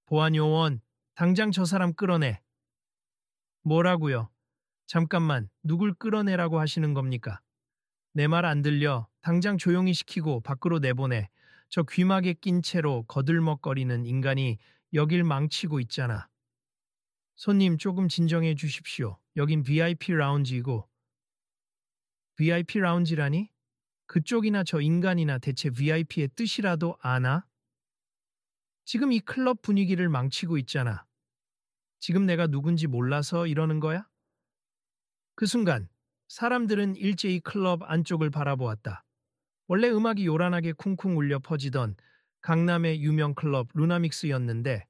보안요원, 당장 저 사람 끌어내. 뭐라고요? 잠깐만, 누굴 끌어내라고 하시는 겁니까? 내 말 안 들려. 당장 조용히 시키고 밖으로 내보내. 저 귀마개 낀 채로 거들먹거리는 인간이 여길 망치고 있잖아. 손님 조금 진정해 주십시오. 여긴 VIP 라운지이고. VIP 라운지라니? 그쪽이나 저 인간이나 대체 VIP의 뜻이라도 아나? 지금 이 클럽 분위기를 망치고 있잖아. 지금 내가 누군지 몰라서 이러는 거야? 그 순간 사람들은 일제히 클럽 안쪽을 바라보았다. 원래 음악이 요란하게 쿵쿵 울려 퍼지던 강남의 유명 클럽 루나믹스였는데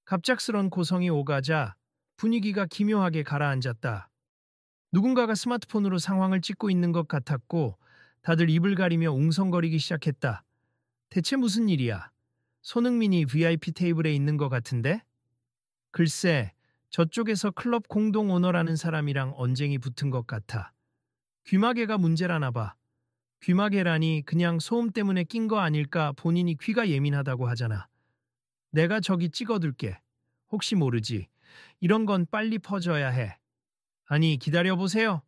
갑작스런 고성이 오가자 분위기가 기묘하게 가라앉았다. 누군가가 스마트폰으로 상황을 찍고 있는 것 같았고 다들 입을 가리며 웅성거리기 시작했다. 대체 무슨 일이야? 손흥민이 VIP 테이블에 있는 것 같은데? 글쎄, 저쪽에서 클럽 공동 오너라는 사람이랑 언쟁이 붙은 것 같아. 귀마개가 문제라나 봐. 귀마개라니 그냥 소음 때문에 낀 거 아닐까 본인이 귀가 예민하다고 하잖아. 내가 저기 찍어둘게. 혹시 모르지. 이런 건 빨리 퍼져야 해. 아니, 기다려보세요.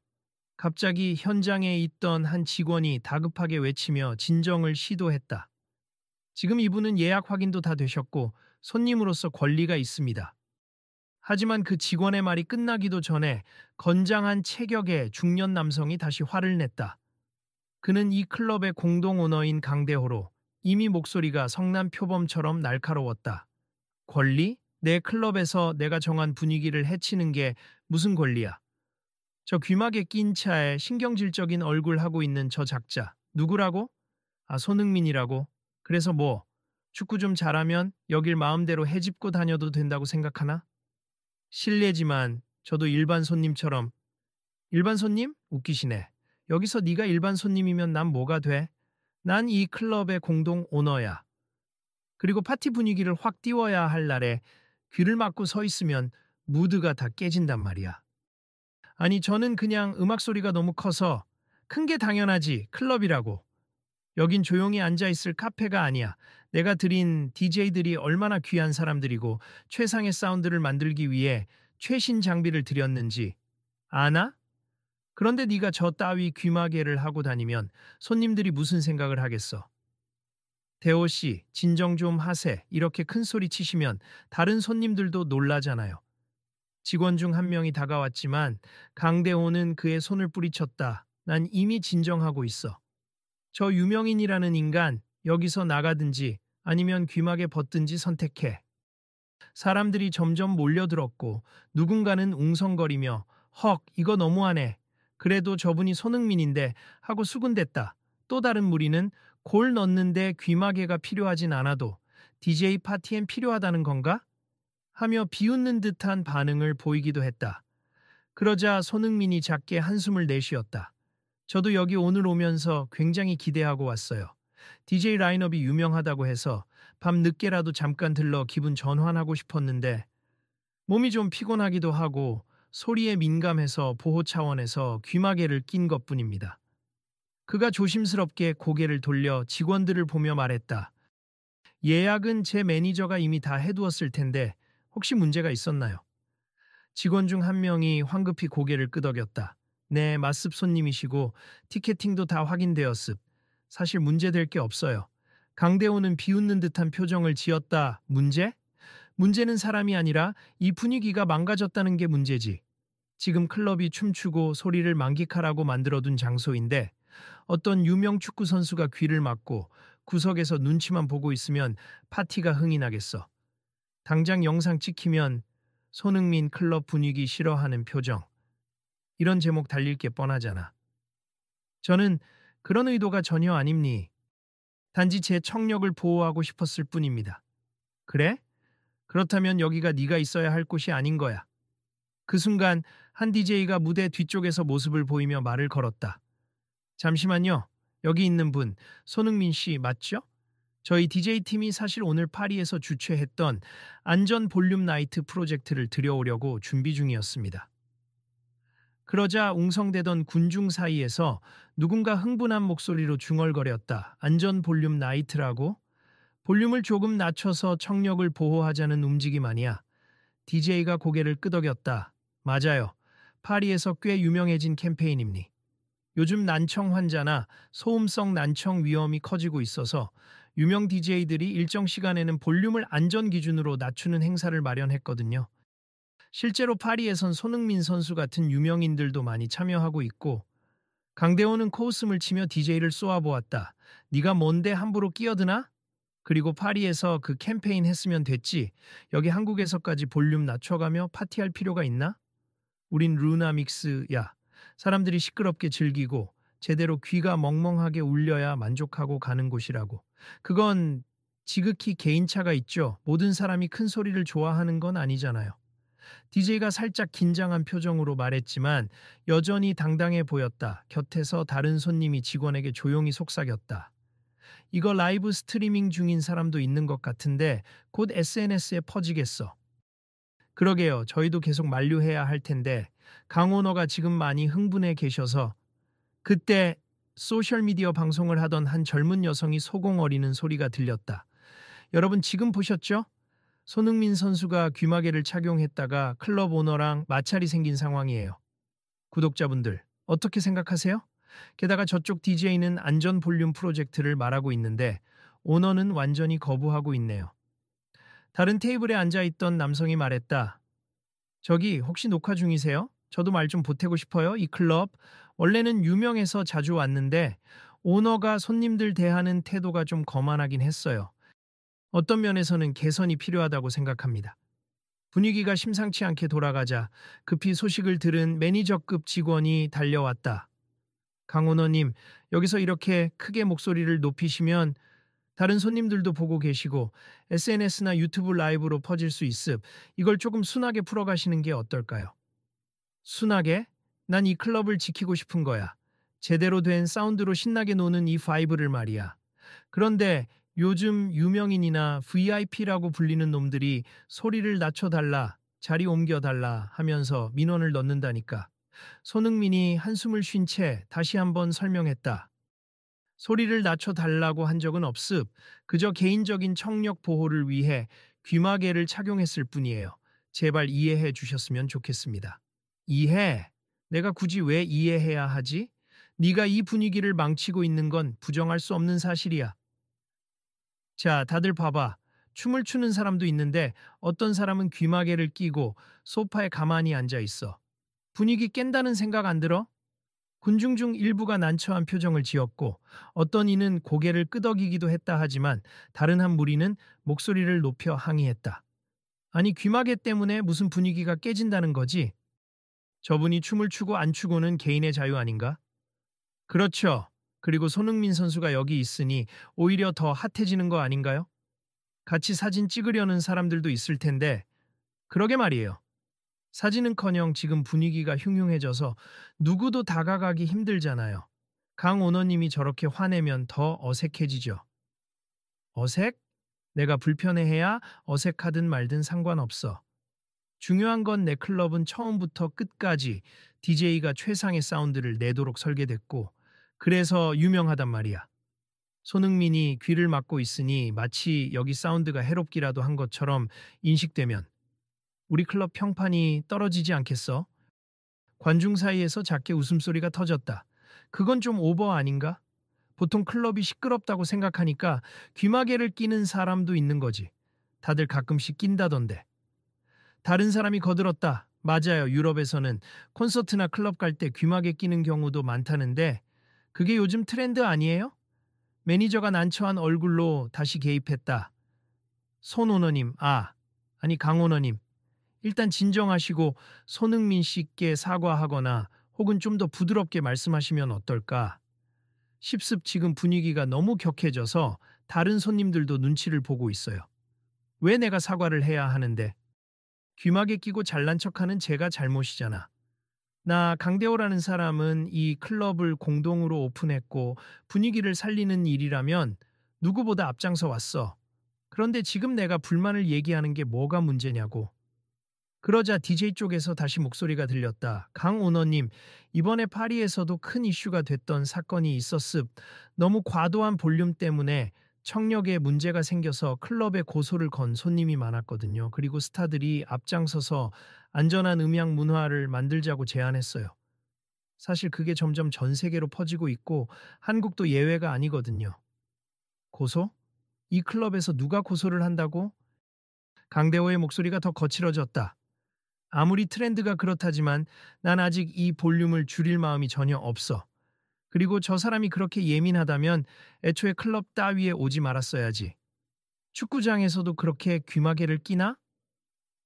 갑자기 현장에 있던 한 직원이 다급하게 외치며 진정을 시도했다. 지금 이분은 예약 확인도 다 되셨고 손님으로서 권리가 있습니다. 하지만 그 직원의 말이 끝나기도 전에 건장한 체격의 중년 남성이 다시 화를 냈다. 그는 이 클럽의 공동 오너인 강대호로 이미 목소리가 성남 표범처럼 날카로웠다. 권리? 내 클럽에서 내가 정한 분위기를 해치는 게 무슨 권리야? 저 귀마개 낀 차에 신경질적인 얼굴 하고 있는 저 작자. 누구라고? 아, 손흥민이라고. 그래서 뭐? 축구 좀 잘하면 여길 마음대로 헤집고 다녀도 된다고 생각하나? 실례지만 저도 일반 손님처럼. 일반 손님? 웃기시네. 여기서 네가 일반 손님이면 난 뭐가 돼? 난 이 클럽의 공동 오너야. 그리고 파티 분위기를 확 띄워야 할 날에 귀를 막고 서 있으면 무드가 다 깨진단 말이야. 아니, 저는 그냥 음악 소리가 너무 커서 큰 게 당연하지, 클럽이라고. 여긴 조용히 앉아있을 카페가 아니야. 내가 들인 DJ들이 얼마나 귀한 사람들이고 최상의 사운드를 만들기 위해 최신 장비를 들였는지 아나? 그런데 네가 저 따위 귀마개를 하고 다니면 손님들이 무슨 생각을 하겠어? 대호 씨, 진정 좀 하세. 이렇게 큰 소리 치시면 다른 손님들도 놀라잖아요. 직원 중 한 명이 다가왔지만 강대호는 그의 손을 뿌리쳤다. 난 이미 진정하고 있어. 저 유명인이라는 인간, 여기서 나가든지 아니면 귀마개 벗든지 선택해. 사람들이 점점 몰려들었고 누군가는 웅성거리며 헉, 이거 너무하네. 그래도 저분이 손흥민인데 하고 수군댔다. 또 다른 무리는 골 넣는데 귀마개가 필요하진 않아도 DJ 파티엔 필요하다는 건가? 하며 비웃는 듯한 반응을 보이기도 했다. 그러자 손흥민이 작게 한숨을 내쉬었다. 저도 여기 오늘 오면서 굉장히 기대하고 왔어요. DJ 라인업이 유명하다고 해서 밤 늦게라도 잠깐 들러 기분 전환하고 싶었는데 몸이 좀 피곤하기도 하고 소리에 민감해서 보호 차원에서 귀마개를 낀 것뿐입니다. 그가 조심스럽게 고개를 돌려 직원들을 보며 말했다. 예약은 제 매니저가 이미 다 해두었을 텐데 혹시 문제가 있었나요? 직원 중 한 명이 황급히 고개를 끄덕였다. 네, 맞습 손님이시고 티켓팅도 다 확인되었습. 사실 문제될 게 없어요. 강대호는 비웃는 듯한 표정을 지었다. 문제? 문제는 사람이 아니라 이 분위기가 망가졌다는 게 문제지. 지금 클럽이 춤추고 소리를 만끽하라고 만들어둔 장소인데 어떤 유명 축구 선수가 귀를 막고 구석에서 눈치만 보고 있으면 파티가 흥이 나겠어. 당장 영상 찍히면 손흥민 클럽 분위기 싫어하는 표정. 이런 제목 달릴 게 뻔하잖아. 저는 그런 의도가 전혀 아닙니. 단지 제 청력을 보호하고 싶었을 뿐입니다. 그래? 그렇다면 여기가 네가 있어야 할 곳이 아닌 거야. 그 순간 한 DJ가 무대 뒤쪽에서 모습을 보이며 말을 걸었다. 잠시만요. 여기 있는 분, 손흥민 씨 맞죠? 저희 DJ팀이 사실 오늘 파리에서 주최했던 안전 볼륨 나이트 프로젝트를 들여오려고 준비 중이었습니다. 그러자 웅성대던 군중 사이에서 누군가 흥분한 목소리로 중얼거렸다. 안전 볼륨 나이트라고? 볼륨을 조금 낮춰서 청력을 보호하자는 움직임 아니야. DJ가 고개를 끄덕였다. 맞아요. 파리에서 꽤 유명해진 캠페인입니. 요즘 난청 환자나 소음성 난청 위험이 커지고 있어서 유명 DJ들이 일정 시간에는 볼륨을 안전 기준으로 낮추는 행사를 마련했거든요. 실제로 파리에선 손흥민 선수 같은 유명인들도 많이 참여하고 있고 강대호는 코웃음을 치며 DJ를 쏘아보았다. 네가 뭔데 함부로 끼어드나? 그리고 파리에서 그 캠페인 했으면 됐지. 여기 한국에서까지 볼륨 낮춰가며 파티할 필요가 있나? 우린 루나믹스야. 사람들이 시끄럽게 즐기고 제대로 귀가 멍멍하게 울려야 만족하고 가는 곳이라고. 그건 지극히 개인차가 있죠. 모든 사람이 큰 소리를 좋아하는 건 아니잖아요. DJ가 살짝 긴장한 표정으로 말했지만 여전히 당당해 보였다. 곁에서 다른 손님이 직원에게 조용히 속삭였다. 이거 라이브 스트리밍 중인 사람도 있는 것 같은데 곧 SNS에 퍼지겠어. 그러게요. 저희도 계속 만류해야 할 텐데 강 오너가 지금 많이 흥분해 계셔서 그때 소셜미디어 방송을 하던 한 젊은 여성이 소공 어리는 소리가 들렸다. 여러분 지금 보셨죠? 손흥민 선수가 귀마개를 착용했다가 클럽 오너랑 마찰이 생긴 상황이에요. 구독자분들 어떻게 생각하세요? 게다가 저쪽 DJ는 안전 볼륨 프로젝트를 말하고 있는데 오너는 완전히 거부하고 있네요. 다른 테이블에 앉아있던 남성이 말했다. 저기 혹시 녹화 중이세요? 저도 말 좀 보태고 싶어요. 이 클럽 원래는 유명해서 자주 왔는데 오너가 손님들 대하는 태도가 좀 거만하긴 했어요. 어떤 면에서는 개선이 필요하다고 생각합니다. 분위기가 심상치 않게 돌아가자 급히 소식을 들은 매니저급 직원이 달려왔다. 강 오너님, 여기서 이렇게 크게 목소리를 높이시면 다른 손님들도 보고 계시고 SNS나 유튜브 라이브로 퍼질 수 있음. 이걸 조금 순하게 풀어가시는 게 어떨까요? 순하게? 난 이 클럽을 지키고 싶은 거야. 제대로 된 사운드로 신나게 노는 이 바이브를 말이야. 그런데 요즘 유명인이나 VIP라고 불리는 놈들이 소리를 낮춰달라, 자리 옮겨달라 하면서 민원을 넣는다니까. 손흥민이 한숨을 쉰 채 다시 한번 설명했다. 소리를 낮춰달라고 한 적은 없음. 그저 개인적인 청력 보호를 위해 귀마개를 착용했을 뿐이에요. 제발 이해해 주셨으면 좋겠습니다. 이해? 내가 굳이 왜 이해해야 하지? 네가 이 분위기를 망치고 있는 건 부정할 수 없는 사실이야. 자, 다들 봐봐. 춤을 추는 사람도 있는데 어떤 사람은 귀마개를 끼고 소파에 가만히 앉아 있어. 분위기 깬다는 생각 안 들어? 군중 중 일부가 난처한 표정을 지었고 어떤 이는 고개를 끄덕이기도 했다 하지만 다른 한 무리는 목소리를 높여 항의했다. 아니 귀마개 때문에 무슨 분위기가 깨진다는 거지? 저분이 춤을 추고 안 추고는 개인의 자유 아닌가? 그렇죠. 그리고 손흥민 선수가 여기 있으니 오히려 더 핫해지는 거 아닌가요? 같이 사진 찍으려는 사람들도 있을 텐데 그러게 말이에요. 사진은커녕 지금 분위기가 흉흉해져서 누구도 다가가기 힘들잖아요. 강 오너님이 저렇게 화내면 더 어색해지죠. 어색? 내가 불편해해야 어색하든 말든 상관없어. 중요한 건 내 클럽은 처음부터 끝까지 DJ가 최상의 사운드를 내도록 설계됐고 그래서 유명하단 말이야. 손흥민이 귀를 막고 있으니 마치 여기 사운드가 해롭기라도 한 것처럼 인식되면 우리 클럽 평판이 떨어지지 않겠어? 관중 사이에서 작게 웃음소리가 터졌다. 그건 좀 오버 아닌가? 보통 클럽이 시끄럽다고 생각하니까 귀마개를 끼는 사람도 있는 거지. 다들 가끔씩 낀다던데. 다른 사람이 거들었다. 맞아요. 유럽에서는 콘서트나 클럽 갈 때 귀마개 끼는 경우도 많다는데 그게 요즘 트렌드 아니에요? 매니저가 난처한 얼굴로 다시 개입했다. 손 오너님, 아니 강 오너님. 일단 진정하시고 손흥민 씨께 사과하거나 혹은 좀 더 부드럽게 말씀하시면 어떨까? 십습 지금 분위기가 너무 격해져서 다른 손님들도 눈치를 보고 있어요. 왜 내가 사과를 해야 하는데? 귀마개 끼고 잘난 척하는 제가 잘못이잖아. 나 강대호라는 사람은 이 클럽을 공동으로 오픈했고 분위기를 살리는 일이라면 누구보다 앞장서 왔어. 그런데 지금 내가 불만을 얘기하는 게 뭐가 문제냐고. 그러자 DJ 쪽에서 다시 목소리가 들렸다. 강 오너님, 이번에 파리에서도 큰 이슈가 됐던 사건이 있었습. 너무 과도한 볼륨 때문에 청력에 문제가 생겨서 클럽에 고소를 건 손님이 많았거든요. 그리고 스타들이 앞장서서 안전한 음향 문화를 만들자고 제안했어요. 사실 그게 점점 전 세계로 퍼지고 있고 한국도 예외가 아니거든요. 고소? 이 클럽에서 누가 고소를 한다고? 강대호의 목소리가 더 거칠어졌다. 아무리 트렌드가 그렇다지만 난 아직 이 볼륨을 줄일 마음이 전혀 없어. 그리고 저 사람이 그렇게 예민하다면 애초에 클럽 따위에 오지 말았어야지. 축구장에서도 그렇게 귀마개를 끼나?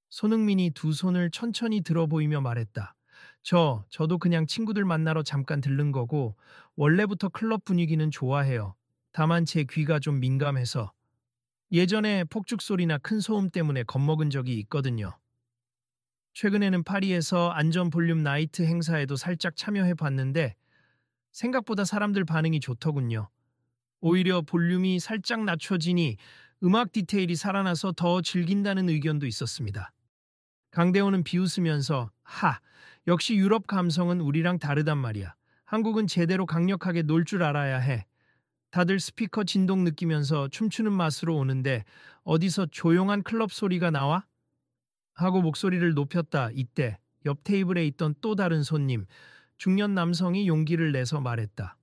손흥민이 두 손을 천천히 들어 보이며 말했다. 저도 그냥 친구들 만나러 잠깐 들른 거고, 원래부터 클럽 분위기는 좋아해요. 다만 제 귀가 좀 민감해서. 예전에 폭죽 소리나 큰 소음 때문에 겁먹은 적이 있거든요. 최근에는 파리에서 안전 볼륨 나이트 행사에도 살짝 참여해 봤는데, 생각보다 사람들 반응이 좋더군요. 오히려 볼륨이 살짝 낮춰지니 음악 디테일이 살아나서 더 즐긴다는 의견도 있었습니다. 강대호는 비웃으면서 역시 유럽 감성은 우리랑 다르단 말이야. 한국은 제대로 강력하게 놀 줄 알아야 해. 다들 스피커 진동 느끼면서 춤추는 맛으로 오는데 어디서 조용한 클럽 소리가 나와? 하고 목소리를 높였다. 이때 옆 테이블에 있던 또 다른 손님, 중년 남성이 용기를 내서 말했다.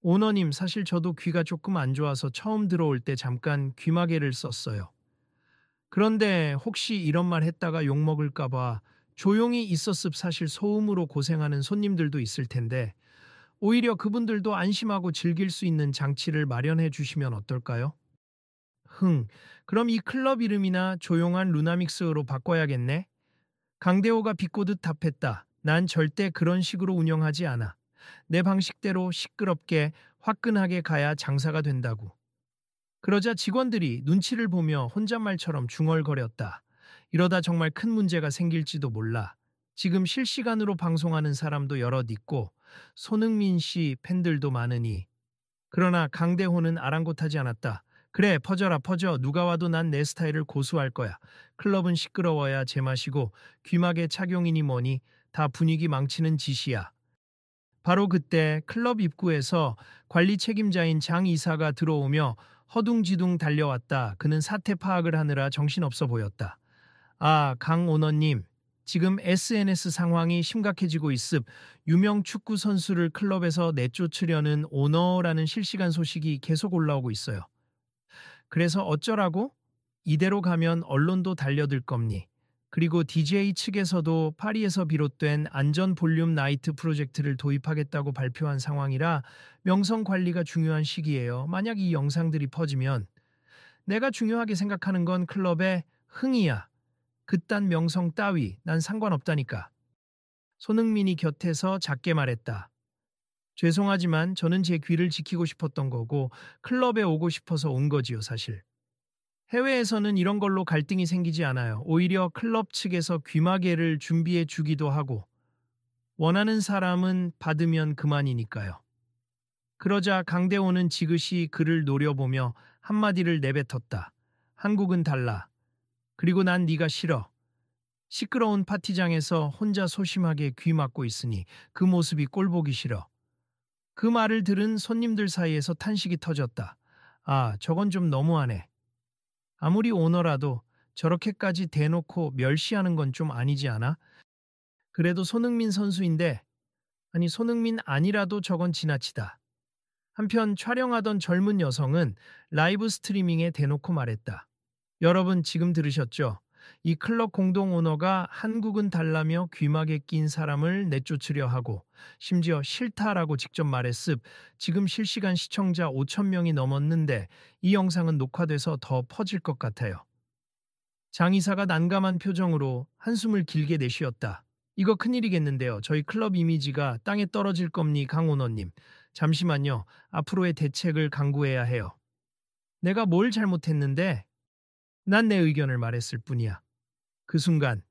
오너님, 사실 저도 귀가 조금 안 좋아서 처음 들어올 때 잠깐 귀마개를 썼어요. 그런데 혹시 이런 말 했다가 욕먹을까봐 조용히 있었습. 사실 소음으로 고생하는 손님들도 있을 텐데 오히려 그분들도 안심하고 즐길 수 있는 장치를 마련해 주시면 어떨까요? 그럼 이 클럽 이름이나 조용한 루나믹스로 바꿔야겠네? 강대호가 비꼬듯 답했다. 난 절대 그런 식으로 운영하지 않아. 내 방식대로 시끄럽게 화끈하게 가야 장사가 된다고. 그러자 직원들이 눈치를 보며 혼잣말처럼 중얼거렸다. 이러다 정말 큰 문제가 생길지도 몰라. 지금 실시간으로 방송하는 사람도 여럿 있고 손흥민 씨 팬들도 많으니. 그러나 강대호는 아랑곳하지 않았다. 그래, 퍼져라 퍼져. 누가 와도 난 내 스타일을 고수할 거야. 클럽은 시끄러워야 제맛이고 귀마개 착용이니 뭐니 다 분위기 망치는 짓이야. 바로 그때 클럽 입구에서 관리 책임자인 장 이사가 들어오며 허둥지둥 달려왔다. 그는 사태 파악을 하느라 정신없어 보였다. 강 오너님, 지금 SNS 상황이 심각해지고 있습. 유명 축구 선수를 클럽에서 내쫓으려는 오너라는 실시간 소식이 계속 올라오고 있어요. 그래서 어쩌라고? 이대로 가면 언론도 달려들 겁니. 그리고 DJ 측에서도 파리에서 비롯된 안전 볼륨 나이트 프로젝트를 도입하겠다고 발표한 상황이라 명성 관리가 중요한 시기예요. 만약 이 영상들이 퍼지면 내가 중요하게 생각하는 건 클럽의 흥이야. 그딴 명성 따위 난 상관없다니까. 손흥민이 곁에서 작게 말했다. 죄송하지만 저는 제 귀를 지키고 싶었던 거고 클럽에 오고 싶어서 온 거지요, 사실. 해외에서는 이런 걸로 갈등이 생기지 않아요. 오히려 클럽 측에서 귀마개를 준비해 주기도 하고 원하는 사람은 받으면 그만이니까요. 그러자 강대호는 지그시 그를 노려보며 한마디를 내뱉었다. 한국은 달라. 그리고 난 네가 싫어. 시끄러운 파티장에서 혼자 소심하게 귀 막고 있으니 그 모습이 꼴보기 싫어. 그 말을 들은 손님들 사이에서 탄식이 터졌다. 저건 좀 너무하네. 아무리 오너라도 저렇게까지 대놓고 멸시하는 건 좀 아니지 않아? 그래도 손흥민 선수인데, 아니 손흥민 아니라도 저건 지나치다. 한편 촬영하던 젊은 여성은 라이브 스트리밍에 대놓고 말했다. 여러분 지금 들으셨죠? 이 클럽 공동 오너가 한국은 달라며 귀마개 낀 사람을 내쫓으려 하고 심지어 싫다라고 직접 말했습. 지금 실시간 시청자 5천 명이 넘었는데 이 영상은 녹화돼서 더 퍼질 것 같아요. 장 이사가 난감한 표정으로 한숨을 길게 내쉬었다. 이거 큰일이겠는데요. 저희 클럽 이미지가 땅에 떨어질 겁니 강 오너님. 잠시만요. 앞으로의 대책을 강구해야 해요. 내가 뭘 잘못했는데? 난 내 의견을 말했을 뿐이야. 그 순간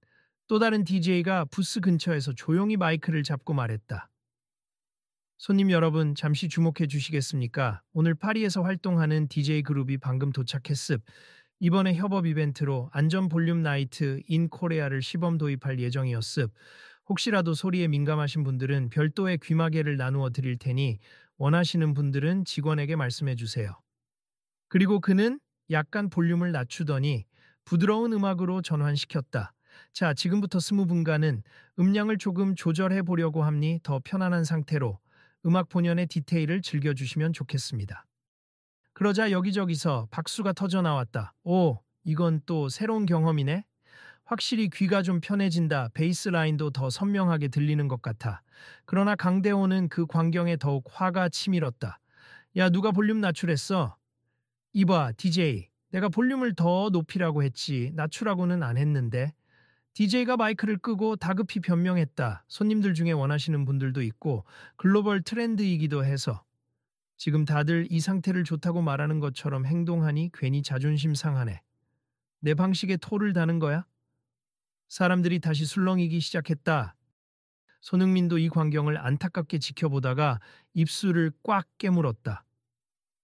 또 다른 DJ가 부스 근처에서 조용히 마이크를 잡고 말했다. 손님 여러분 잠시 주목해 주시겠습니까? 오늘 파리에서 활동하는 DJ 그룹이 방금 도착했습. 이번에 협업 이벤트로 안전 볼륨 나이트 인 코레아를 시범 도입할 예정이었습. 혹시라도 소리에 민감하신 분들은 별도의 귀마개를 나누어 드릴 테니 원하시는 분들은 직원에게 말씀해 주세요. 그리고 그는 약간 볼륨을 낮추더니 부드러운 음악으로 전환시켰다. 자, 지금부터 스무분간은 음량을 조금 조절해 보려고 함니 더 편안한 상태로 음악 본연의 디테일을 즐겨주시면 좋겠습니다. 그러자 여기저기서 박수가 터져 나왔다. 오, 이건 또 새로운 경험이네. 확실히 귀가 좀 편해진다. 베이스 라인도 더 선명하게 들리는 것 같아. 그러나 강대호는 그 광경에 더욱 화가 치밀었다. 야, 누가 볼륨 낮추랬어? 이봐, DJ. 내가 볼륨을 더 높이라고 했지. 낮추라고는 안 했는데. DJ가 마이크를 끄고 다급히 변명했다. 손님들 중에 원하시는 분들도 있고 글로벌 트렌드이기도 해서. 지금 다들 이 상태를 좋다고 말하는 것처럼 행동하니 괜히 자존심 상하네. 내 방식에 토를 다는 거야? 사람들이 다시 술렁이기 시작했다. 손흥민도 이 광경을 안타깝게 지켜보다가 입술을 꽉 깨물었다.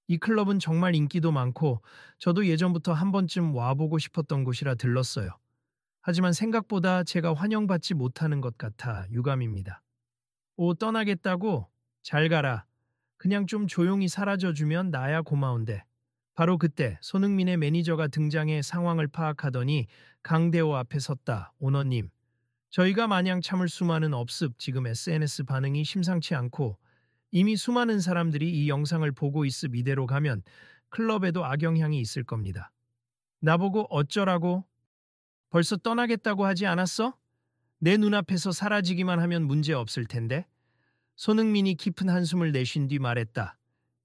이 클럽은 정말 인기도 많고 저도 예전부터 한 번쯤 와보고 싶었던 곳이라 들렀어요. 하지만 생각보다 제가 환영받지 못하는 것 같아 유감입니다. 오, 떠나겠다고? 잘 가라. 그냥 좀 조용히 사라져주면 나야 고마운데. 바로 그때 손흥민의 매니저가 등장해 상황을 파악하더니 강대호 앞에 섰다. 오너님, 저희가 마냥 참을 수만은 없습. 지금 SNS 반응이 심상치 않고 이미 수많은 사람들이 이 영상을 보고 있음. 이대로 가면 클럽에도 악영향이 있을 겁니다. 나보고 어쩌라고? 벌써 떠나겠다고 하지 않았어? 내 눈앞에서 사라지기만 하면 문제 없을 텐데. 손흥민이 깊은 한숨을 내쉰 뒤 말했다.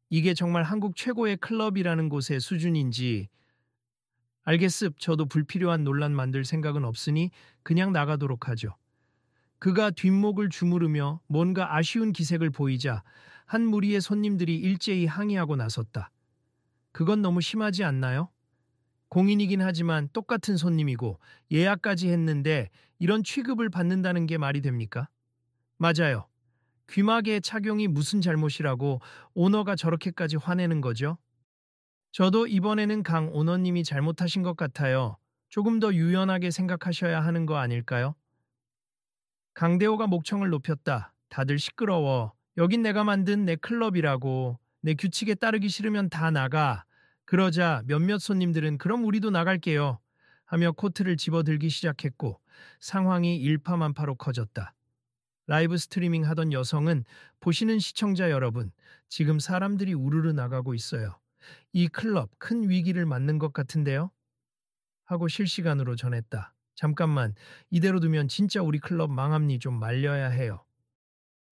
이게 정말 한국 최고의 클럽이라는 곳의 수준인지. 알겠습. 저도 불필요한 논란 만들 생각은 없으니 그냥 나가도록 하죠. 그가 뒷목을 주무르며 뭔가 아쉬운 기색을 보이자 한 무리의 손님들이 일제히 항의하고 나섰다. 그건 너무 심하지 않나요? 공인이긴 하지만 똑같은 손님이고 예약까지 했는데 이런 취급을 받는다는 게 말이 됩니까? 맞아요. 귀마개 착용이 무슨 잘못이라고 오너가 저렇게까지 화내는 거죠? 저도 이번에는 강 오너님이 잘못하신 것 같아요. 조금 더 유연하게 생각하셔야 하는 거 아닐까요? 강대호가 목청을 높였다. 다들 시끄러워. 여긴 내가 만든 내 클럽이라고. 내 규칙에 따르기 싫으면 다 나가. 그러자 몇몇 손님들은 그럼 우리도 나갈게요. 하며 코트를 집어들기 시작했고 상황이 일파만파로 커졌다. 라이브 스트리밍 하던 여성은 보시는 시청자 여러분, 지금 사람들이 우르르 나가고 있어요. 이 클럽 큰 위기를 맞는 것 같은데요? 하고 실시간으로 전했다. 잠깐만, 이대로 두면 진짜 우리 클럽 망합니. 좀 말려야 해요.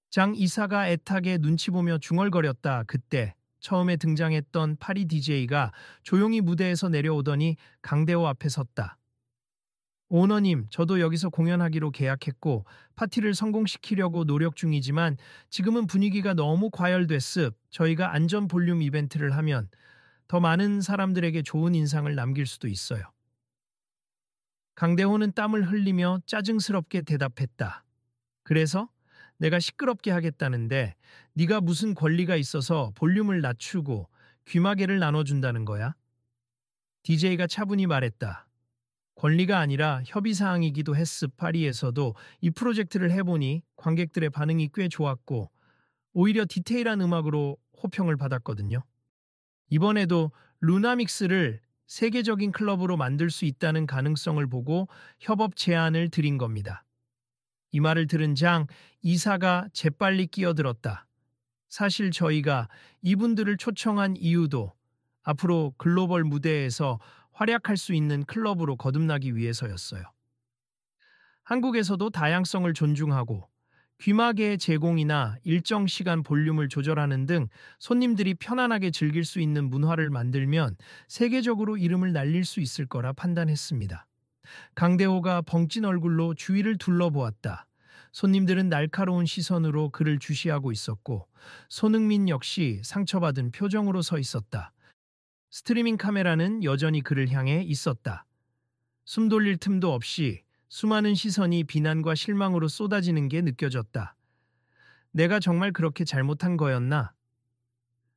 장 이사가 애타게 눈치 보며 중얼거렸다. 그때 처음에 등장했던 파리 DJ가 조용히 무대에서 내려오더니 강대호 앞에 섰다. 오너님, 저도 여기서 공연하기로 계약했고 파티를 성공시키려고 노력 중이지만 지금은 분위기가 너무 과열됐습. 저희가 안전 볼륨 이벤트를 하면 더 많은 사람들에게 좋은 인상을 남길 수도 있어요. 강대호는 땀을 흘리며 짜증스럽게 대답했다. 그래서 내가 시끄럽게 하겠다는데 네가 무슨 권리가 있어서 볼륨을 낮추고 귀마개를 나눠준다는 거야? DJ가 차분히 말했다. 권리가 아니라 협의사항이기도 했음. 파리에서도 이 프로젝트를 해보니 관객들의 반응이 꽤 좋았고 오히려 디테일한 음악으로 호평을 받았거든요. 이번에도 루나믹스를 세계적인 클럽으로 만들 수 있다는 가능성을 보고 협업 제안을 드린 겁니다. 이 말을 들은 장 이사가 재빨리 끼어들었다. 사실 저희가 이분들을 초청한 이유도 앞으로 글로벌 무대에서 활약할 수 있는 클럽으로 거듭나기 위해서였어요. 한국에서도 다양성을 존중하고 귀마개 제공이나 일정 시간 볼륨을 조절하는 등 손님들이 편안하게 즐길 수 있는 문화를 만들면 세계적으로 이름을 날릴 수 있을 거라 판단했습니다. 강대호가 벙찐 얼굴로 주위를 둘러보았다. 손님들은 날카로운 시선으로 그를 주시하고 있었고 손흥민 역시 상처받은 표정으로 서 있었다. 스트리밍 카메라는 여전히 그를 향해 있었다. 숨 돌릴 틈도 없이 수많은 시선이 비난과 실망으로 쏟아지는 게 느껴졌다. 내가 정말 그렇게 잘못한 거였나?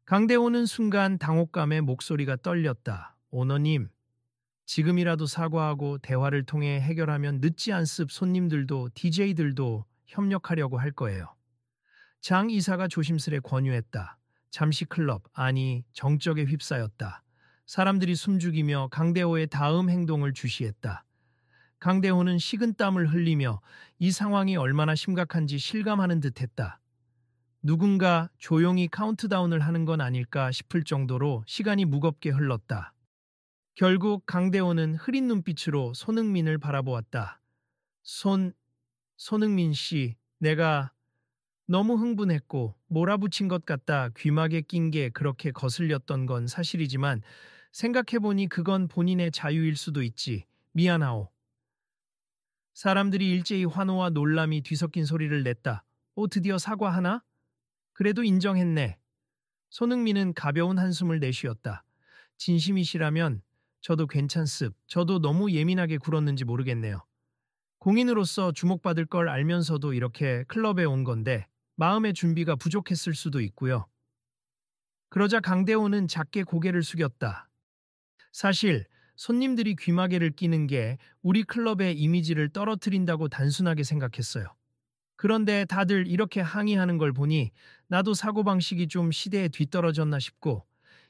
강대호는 순간 당혹감에 목소리가 떨렸다. 오너님, 지금이라도 사과하고 대화를 통해 해결하면 늦지 않습. 손님들도 DJ들도 협력하려고 할 거예요. 장 이사가 조심스레 권유했다. 잠시 클럽, 아니 정적에 휩싸였다. 사람들이 숨죽이며 강대호의 다음 행동을 주시했다. 강대호는 식은땀을 흘리며 이 상황이 얼마나 심각한지 실감하는 듯했다. 누군가 조용히 카운트다운을 하는 건 아닐까 싶을 정도로 시간이 무겁게 흘렀다. 결국 강대호는 흐린 눈빛으로 손흥민을 바라보았다. 손흥민 씨, 내가 너무 흥분했고 몰아붙인 것 같다. 귀막에 낀 게 그렇게 거슬렸던 건 사실이지만 생각해보니 그건 본인의 자유일 수도 있지. 미안하오. 사람들이 일제히 환호와 놀람이 뒤섞인 소리를 냈다. 드디어 사과하나? 그래도 인정했네. 손흥민은 가벼운 한숨을 내쉬었다. 진심이시라면 저도 괜찮습. 저도 너무 예민하게 굴었는지 모르겠네요. 공인으로서 주목받을 걸 알면서도 이렇게 클럽에 온 건데 마음의 준비가 부족했을 수도 있고요. 그러자 강대호는 작게 고개를 숙였다. 사실 손님들이 귀마개를 끼는 게 우리 클럽의 이미지를 떨어뜨린다고 단순하게 생각했어요. 그런데 다들 이렇게 항의하는 걸 보니 나도 사고방식이 좀 시대에 뒤떨어졌나 싶고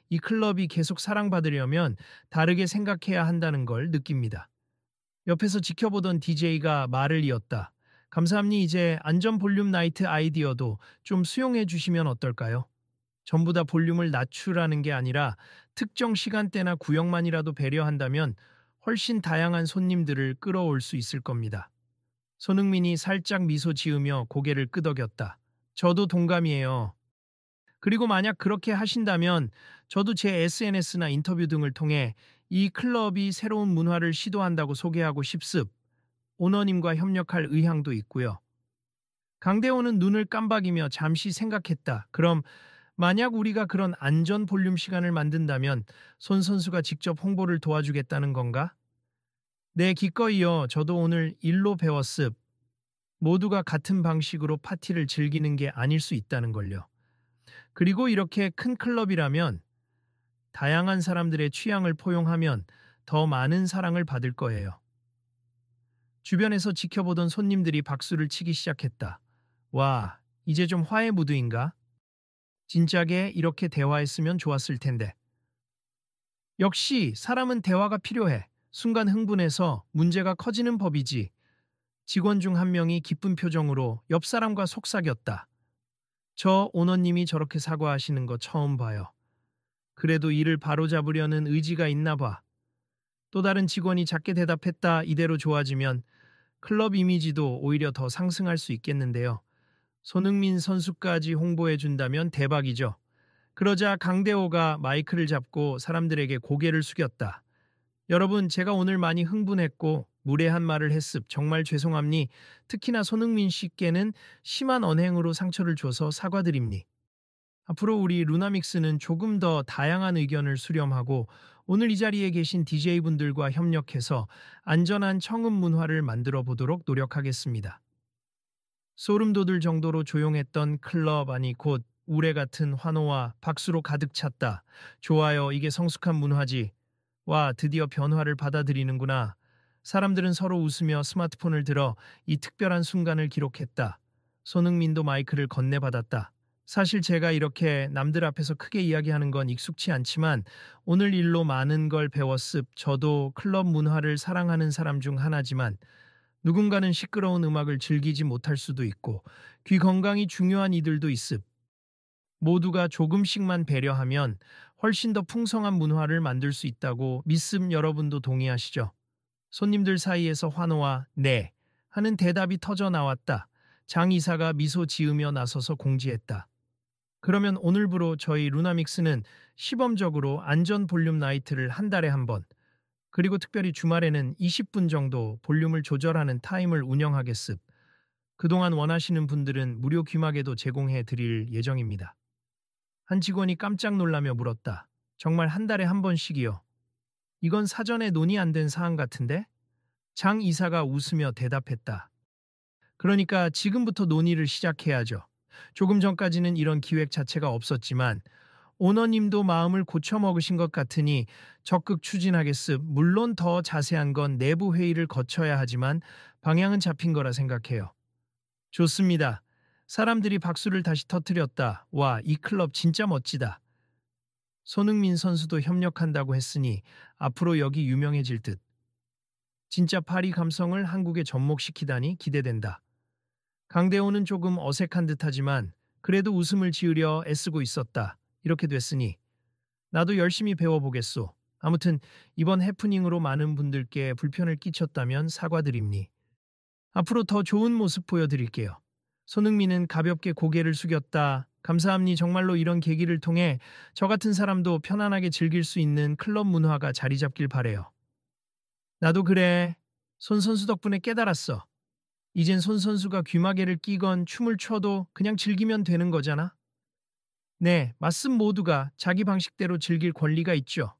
이 클럽이 계속 사랑받으려면 다르게 생각해야 한다는 걸 느낍니다. 옆에서 지켜보던 DJ가 말을 이었다. 감사합니다. 이제 안전 볼륨 나이트 아이디어도 좀 수용해 주시면 어떨까요? 전부 다 볼륨을 낮추라는 게 아니라 특정 시간대나 구역만이라도 배려한다면 훨씬 다양한 손님들을 끌어올 수 있을 겁니다. 손흥민이 살짝 미소 지으며 고개를 끄덕였다. 저도 동감이에요. 그리고 만약 그렇게 하신다면 저도 제 SNS나 인터뷰 등을 통해 이 클럽이 새로운 문화를 시도한다고 소개하고 싶습. 오너님과 협력할 의향도 있고요. 강대호는 눈을 깜박이며 잠시 생각했다. 그럼 만약 우리가 그런 안전 볼륨 시간을 만든다면 손 선수가 직접 홍보를 도와주겠다는 건가? 네, 기꺼이요. 저도 오늘 일로 배웠습. 모두가 같은 방식으로 파티를 즐기는 게 아닐 수 있다는 걸요. 그리고 이렇게 큰 클럽이라면 다양한 사람들의 취향을 포용하면 더 많은 사랑을 받을 거예요. 주변에서 지켜보던 손님들이 박수를 치기 시작했다. 와, 이제 좀 화해 무드인가? 진작에 이렇게 대화했으면 좋았을 텐데. 역시 사람은 대화가 필요해. 순간 흥분해서 문제가 커지는 법이지. 직원 중 한 명이 기쁜 표정으로 옆 사람과 속삭였다. 저 오너님이 저렇게 사과하시는 거 처음 봐요. 그래도 일을 바로잡으려는 의지가 있나 봐. 또 다른 직원이 작게 대답했다. 이대로 좋아지면 클럽 이미지도 오히려 더 상승할 수 있겠는데요. 손흥민 선수까지 홍보해준다면 대박이죠. 그러자 강대호가 마이크를 잡고 사람들에게 고개를 숙였다. 여러분, 제가 오늘 많이 흥분했고 무례한 말을 했습. 정말 죄송합니. 특히나 손흥민 씨께는 심한 언행으로 상처를 줘서 사과드립니. 앞으로 우리 루나믹스는 조금 더 다양한 의견을 수렴하고 오늘 이 자리에 계신 DJ분들과 협력해서 안전한 청음 문화를 만들어 보도록 노력하겠습니다. 소름 돋을 정도로 조용했던 클럽 안이 곧 우레 같은 환호와 박수로 가득 찼다. 좋아요, 이게 성숙한 문화지. 와, 드디어 변화를 받아들이는구나. 사람들은 서로 웃으며 스마트폰을 들어 이 특별한 순간을 기록했다. 손흥민도 마이크를 건네받았다. 사실 제가 이렇게 남들 앞에서 크게 이야기하는 건 익숙치 않지만 오늘 일로 많은 걸 배웠습. 저도 클럽 문화를 사랑하는 사람 중 하나지만 누군가는 시끄러운 음악을 즐기지 못할 수도 있고 귀 건강이 중요한 이들도 있습. 모두가 조금씩만 배려하면 훨씬 더 풍성한 문화를 만들 수 있다고 믿습. 여러분도 동의하시죠? 손님들 사이에서 환호와 네 하는 대답이 터져 나왔다. 장 이사가 미소 지으며 나서서 공지했다. 그러면 오늘부로 저희 루나믹스는 시범적으로 안전 볼륨 나이트를 한 달에 한 번, 그리고 특별히 주말에는 20분 정도 볼륨을 조절하는 타임을 운영하겠습. 그동안 원하시는 분들은 무료 귀마개도 제공해 드릴 예정입니다. 한 직원이 깜짝 놀라며 물었다. 정말 한 달에 한 번씩이요? 이건 사전에 논의 안 된 사항 같은데? 장 이사가 웃으며 대답했다. 그러니까 지금부터 논의를 시작해야죠. 조금 전까지는 이런 기획 자체가 없었지만 오너님도 마음을 고쳐먹으신 것 같으니 적극 추진하겠습. 물론 더 자세한 건 내부 회의를 거쳐야 하지만 방향은 잡힌 거라 생각해요. 좋습니다. 사람들이 박수를 다시 터뜨렸다. 와, 이 클럽 진짜 멋지다. 손흥민 선수도 협력한다고 했으니 앞으로 여기 유명해질 듯. 진짜 파리 감성을 한국에 접목시키다니 기대된다. 강대호는 조금 어색한 듯하지만 그래도 웃음을 지으려 애쓰고 있었다. 이렇게 됐으니 나도 열심히 배워보겠소. 아무튼 이번 해프닝으로 많은 분들께 불편을 끼쳤다면 사과드립니. 앞으로 더 좋은 모습 보여드릴게요. 손흥민은 가볍게 고개를 숙였다. 감사합니. 정말로 이런 계기를 통해 저 같은 사람도 편안하게 즐길 수 있는 클럽 문화가 자리 잡길 바래요. 나도 그래. 손 선수 덕분에 깨달았어. 이젠 손 선수가 귀마개를 끼건 춤을 춰도 그냥 즐기면 되는 거잖아. 네, 맞습. 모두가 자기 방식대로 즐길 권리가 있죠.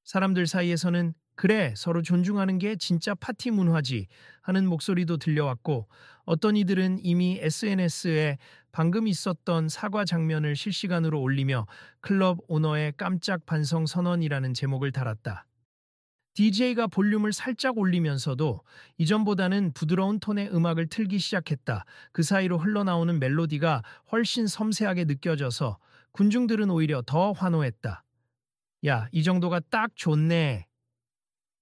사람들 사이에서는 그래, 서로 존중하는 게 진짜 파티 문화지 하는 목소리도 들려왔고 어떤 이들은 이미 SNS에 방금 있었던 사과 장면을 실시간으로 올리며 클럽 오너의 깜짝 반성 선언이라는 제목을 달았다. DJ가 볼륨을 살짝 올리면서도 이전보다는 부드러운 톤의 음악을 틀기 시작했다. 그 사이로 흘러나오는 멜로디가 훨씬 섬세하게 느껴져서 군중들은 오히려 더 환호했다. 야, 이 정도가 딱 좋네.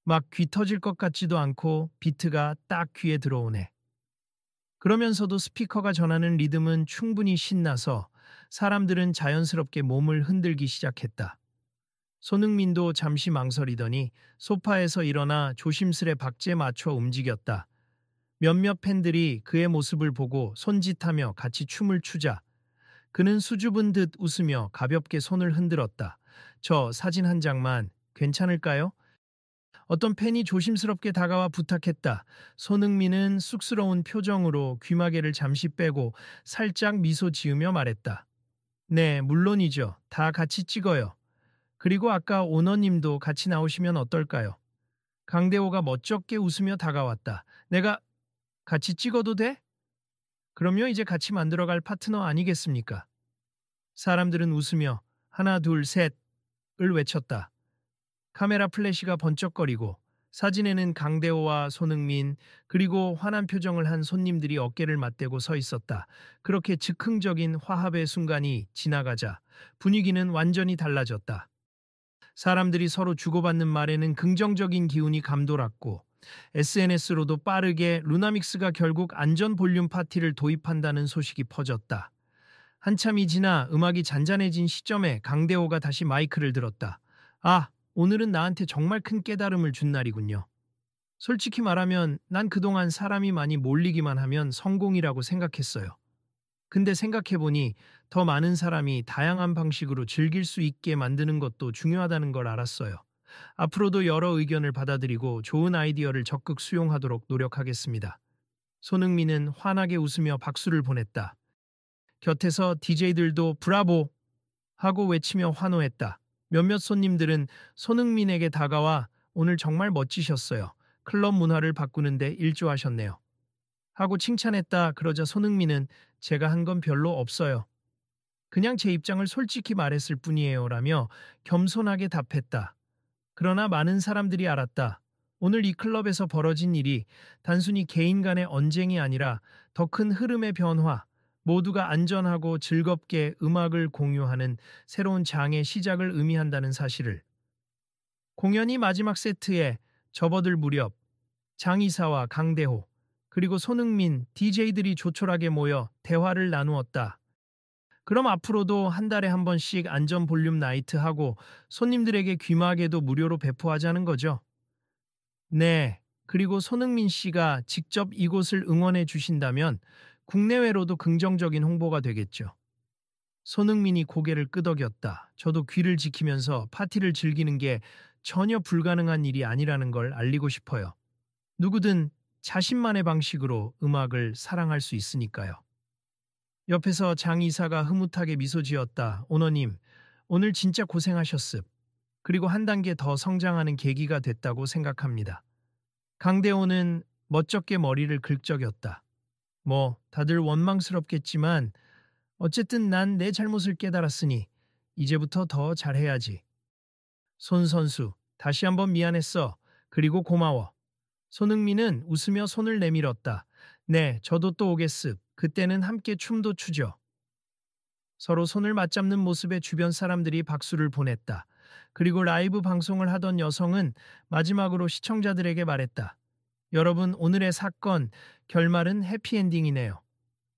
막 귀 터질 것 같지도 않고 비트가 딱 귀에 들어오네. 그러면서도 스피커가 전하는 리듬은 충분히 신나서 사람들은 자연스럽게 몸을 흔들기 시작했다. 손흥민도 잠시 망설이더니 소파에서 일어나 조심스레 박자에 맞춰 움직였다. 몇몇 팬들이 그의 모습을 보고 손짓하며 같이 춤을 추자 그는 수줍은 듯 웃으며 가볍게 손을 흔들었다. 저 사진 한 장만 괜찮을까요? 어떤 팬이 조심스럽게 다가와 부탁했다. 손흥민은 쑥스러운 표정으로 귀마개를 잠시 빼고 살짝 미소 지으며 말했다. 네, 물론이죠. 다 같이 찍어요. 그리고 아까 오너님도 같이 나오시면 어떨까요? 강대호가 멋쩍게 웃으며 다가왔다. 내가 같이 찍어도 돼? 그럼요, 이제 같이 만들어갈 파트너 아니겠습니까? 사람들은 웃으며 하나, 둘, 셋을 외쳤다. 카메라 플래시가 번쩍거리고 사진에는 강대호와 손흥민 그리고 환한 표정을 한 손님들이 어깨를 맞대고 서 있었다. 그렇게 즉흥적인 화합의 순간이 지나가자 분위기는 완전히 달라졌다. 사람들이 서로 주고받는 말에는 긍정적인 기운이 감돌았고 SNS로도 빠르게 루나믹스가 결국 안전 볼륨 파티를 도입한다는 소식이 퍼졌다. 한참이 지나 음악이 잔잔해진 시점에 강대호가 다시 마이크를 들었다. 아, 오늘은 나한테 정말 큰 깨달음을 준 날이군요. 솔직히 말하면 난 그동안 사람이 많이 몰리기만 하면 성공이라고 생각했어요. 근데 생각해보니 더 많은 사람이 다양한 방식으로 즐길 수 있게 만드는 것도 중요하다는 걸 알았어요. 앞으로도 여러 의견을 받아들이고 좋은 아이디어를 적극 수용하도록 노력하겠습니다. 손흥민은 환하게 웃으며 박수를 보냈다. 곁에서 DJ들도 브라보! 하고 외치며 환호했다. 몇몇 손님들은 손흥민에게 다가와 오늘 정말 멋지셨어요. 클럽 문화를 바꾸는데 일조하셨네요. 하고 칭찬했다. 그러자 손흥민은 제가 한 건 별로 없어요. 그냥 제 입장을 솔직히 말했을 뿐이에요. 라며 겸손하게 답했다. 그러나 많은 사람들이 알았다. 오늘 이 클럽에서 벌어진 일이 단순히 개인 간의 언쟁이 아니라 더 큰 흐름의 변화, 모두가 안전하고 즐겁게 음악을 공유하는 새로운 장의 시작을 의미한다는 사실을. 공연이 마지막 세트에 접어들 무렵 장이사와 강대호 그리고 손흥민, DJ들이 조촐하게 모여 대화를 나누었다. 그럼 앞으로도 한 달에 한 번씩 안전 볼륨 나이트 하고 손님들에게 귀마개도 무료로 배포하자는 거죠. 네. 그리고 손흥민 씨가 직접 이곳을 응원해 주신다면 국내외로도 긍정적인 홍보가 되겠죠. 손흥민이 고개를 끄덕였다. 저도 귀를 지키면서 파티를 즐기는 게 전혀 불가능한 일이 아니라는 걸 알리고 싶어요. 누구든 자신만의 방식으로 음악을 사랑할 수 있으니까요. 옆에서 장 이사가 흐뭇하게 미소 지었다. 오너님, 오늘 진짜 고생하셨습. 그리고 한 단계 더 성장하는 계기가 됐다고 생각합니다. 강대호는 멋쩍게 머리를 긁적였다. 뭐 다들 원망스럽겠지만 어쨌든 난 내 잘못을 깨달았으니 이제부터 더 잘해야지. 손 선수, 다시 한번 미안했어. 그리고 고마워. 손흥민은 웃으며 손을 내밀었다. 네, 저도 또 오겠습. 그때는 함께 춤도 추죠. 서로 손을 맞잡는 모습에 주변 사람들이 박수를 보냈다. 그리고 라이브 방송을 하던 여성은 마지막으로 시청자들에게 말했다. 여러분, 오늘의 사건 결말은 해피엔딩이네요.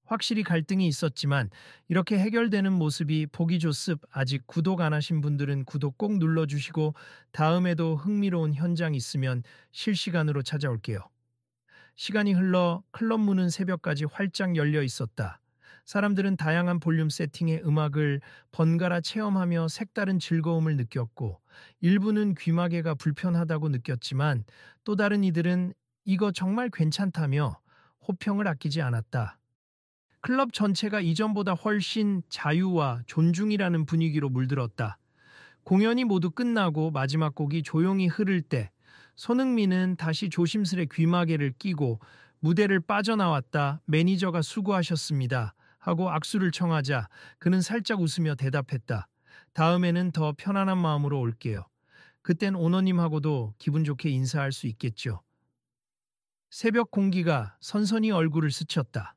확실히 갈등이 있었지만 이렇게 해결되는 모습이 보기 좋습. 아직 구독 안 하신 분들은 구독 꼭 눌러주시고 다음에도 흥미로운 현장 있으면 실시간으로 찾아올게요. 시간이 흘러 클럽 문은 새벽까지 활짝 열려 있었다. 사람들은 다양한 볼륨 세팅의 음악을 번갈아 체험하며 색다른 즐거움을 느꼈고, 일부는 귀마개가 불편하다고 느꼈지만 또 다른 이들은 이거 정말 괜찮다며 호평을 아끼지 않았다. 클럽 전체가 이전보다 훨씬 자유와 존중이라는 분위기로 물들었다. 공연이 모두 끝나고 마지막 곡이 조용히 흐를 때 손흥민은 다시 조심스레 귀마개를 끼고 무대를 빠져나왔다. 매니저가 수고하셨습니다 하고 악수를 청하자 그는 살짝 웃으며 대답했다. 다음에는 더 편안한 마음으로 올게요. 그땐 오너님하고도 기분 좋게 인사할 수 있겠죠. 새벽 공기가 선선히 얼굴을 스쳤다.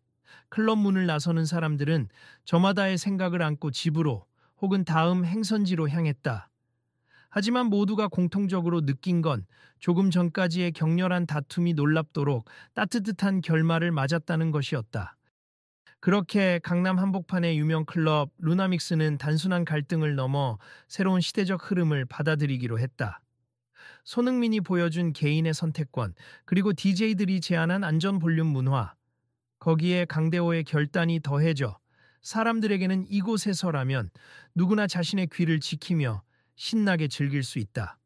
클럽 문을 나서는 사람들은 저마다의 생각을 안고 집으로 혹은 다음 행선지로 향했다. 하지만 모두가 공통적으로 느낀 건 조금 전까지의 격렬한 다툼이 놀랍도록 따뜻한 결말을 맞았다는 것이었다. 그렇게 강남 한복판의 유명 클럽 루나믹스는 단순한 갈등을 넘어 새로운 시대적 흐름을 받아들이기로 했다. 손흥민이 보여준 개인의 선택권, 그리고 DJ들이 제안한 안전 볼륨 문화, 거기에 강대호의 결단이 더해져 사람들에게는 이곳에서라면 누구나 자신의 귀를 지키며 신나게 즐길 수 있다.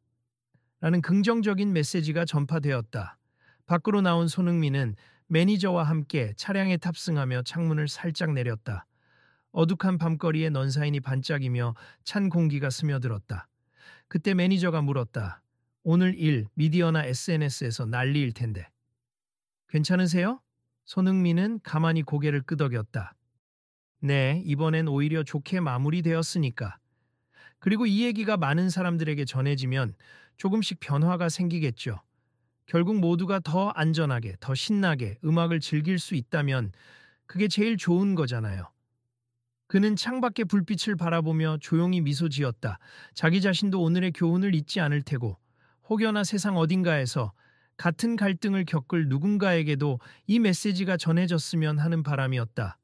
라는 긍정적인 메시지가 전파되었다. 밖으로 나온 손흥민은 매니저와 함께 차량에 탑승하며 창문을 살짝 내렸다. 어둑한 밤거리에 넌사인이 반짝이며 찬 공기가 스며들었다. 그때 매니저가 물었다. 오늘 일 미디어나 SNS에서 난리일 텐데. 괜찮으세요? 손흥민은 가만히 고개를 끄덕였다. 네, 이번엔 오히려 좋게 마무리되었으니까. 그리고 이 얘기가 많은 사람들에게 전해지면 조금씩 변화가 생기겠죠. 결국 모두가 더 안전하게, 더 신나게 음악을 즐길 수 있다면 그게 제일 좋은 거잖아요. 그는 창밖의 불빛을 바라보며 조용히 미소 지었다. 자기 자신도 오늘의 교훈을 잊지 않을 테고, 혹여나 세상 어딘가에서 같은 갈등을 겪을 누군가에게도 이 메시지가 전해졌으면 하는 바람이었다.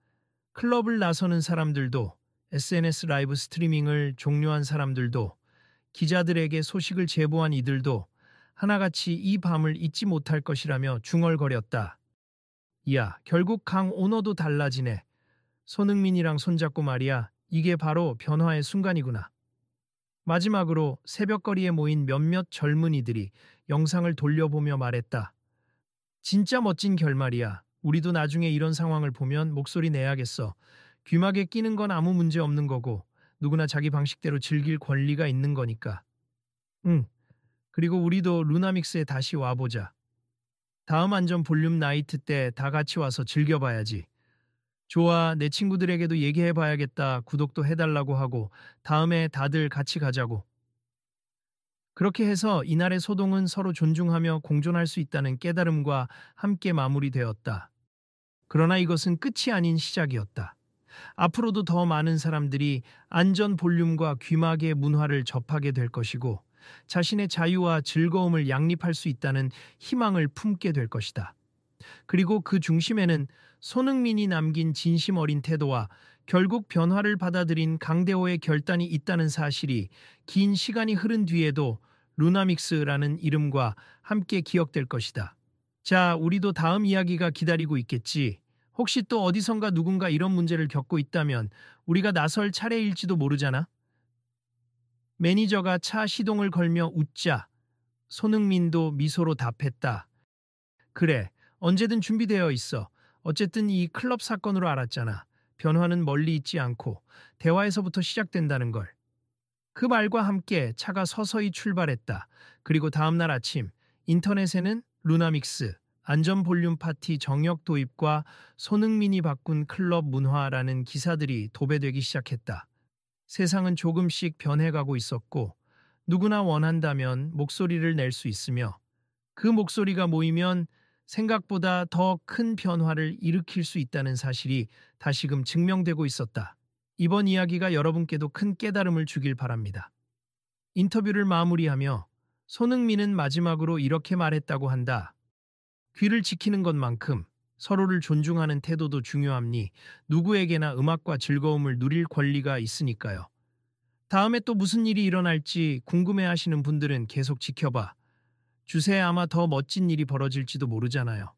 클럽을 나서는 사람들도, SNS 라이브 스트리밍을 종료한 사람들도, 기자들에게 소식을 제보한 이들도 하나같이 이 밤을 잊지 못할 것이라며 중얼거렸다. 이야, 결국 강 오너도 달라지네. 손흥민이랑 손잡고 말이야. 이게 바로 변화의 순간이구나. 마지막으로 새벽거리에 모인 몇몇 젊은이들이 영상을 돌려보며 말했다. 진짜 멋진 결말이야. 우리도 나중에 이런 상황을 보면 목소리 내야겠어. 귀마개 끼는 건 아무 문제 없는 거고 누구나 자기 방식대로 즐길 권리가 있는 거니까. 응. 그리고 우리도 루나믹스에 다시 와보자. 다음 안전 볼륨 나이트 때 다 같이 와서 즐겨봐야지. 좋아, 내 친구들에게도 얘기해봐야겠다. 구독도 해달라고 하고 다음에 다들 같이 가자고. 그렇게 해서 이날의 소동은 서로 존중하며 공존할 수 있다는 깨달음과 함께 마무리되었다. 그러나 이것은 끝이 아닌 시작이었다. 앞으로도 더 많은 사람들이 안전 볼륨과 귀마개 문화를 접하게 될 것이고 자신의 자유와 즐거움을 양립할 수 있다는 희망을 품게 될 것이다. 그리고 그 중심에는 손흥민이 남긴 진심 어린 태도와 결국 변화를 받아들인 강대호의 결단이 있다는 사실이 긴 시간이 흐른 뒤에도 루나믹스라는 이름과 함께 기억될 것이다. 자, 우리도 다음 이야기가 기다리고 있겠지. 혹시 또 어디선가 누군가 이런 문제를 겪고 있다면 우리가 나설 차례일지도 모르잖아. 매니저가 차 시동을 걸며 웃자 손흥민도 미소로 답했다. 그래, 언제든 준비되어 있어. 어쨌든 이 클럽 사건으로 알았잖아. 변화는 멀리 있지 않고 대화에서부터 시작된다는 걸. 그 말과 함께 차가 서서히 출발했다. 그리고 다음날 아침 인터넷에는 루나믹스, 안전 볼륨 파티 정역 도입과 손흥민이 바꾼 클럽 문화라는 기사들이 도배되기 시작했다. 세상은 조금씩 변해가고 있었고 누구나 원한다면 목소리를 낼 수 있으며 그 목소리가 모이면 생각보다 더 큰 변화를 일으킬 수 있다는 사실이 다시금 증명되고 있었다. 이번 이야기가 여러분께도 큰 깨달음을 주길 바랍니다. 인터뷰를 마무리하며 손흥민은 마지막으로 이렇게 말했다고 한다. 귀를 지키는 것만큼 서로를 존중하는 태도도 중요함니 누구에게나 음악과 즐거움을 누릴 권리가 있으니까요. 다음에 또 무슨 일이 일어날지 궁금해하시는 분들은 계속 지켜봐 주세요. 아마 더 멋진 일이 벌어질지도 모르잖아요.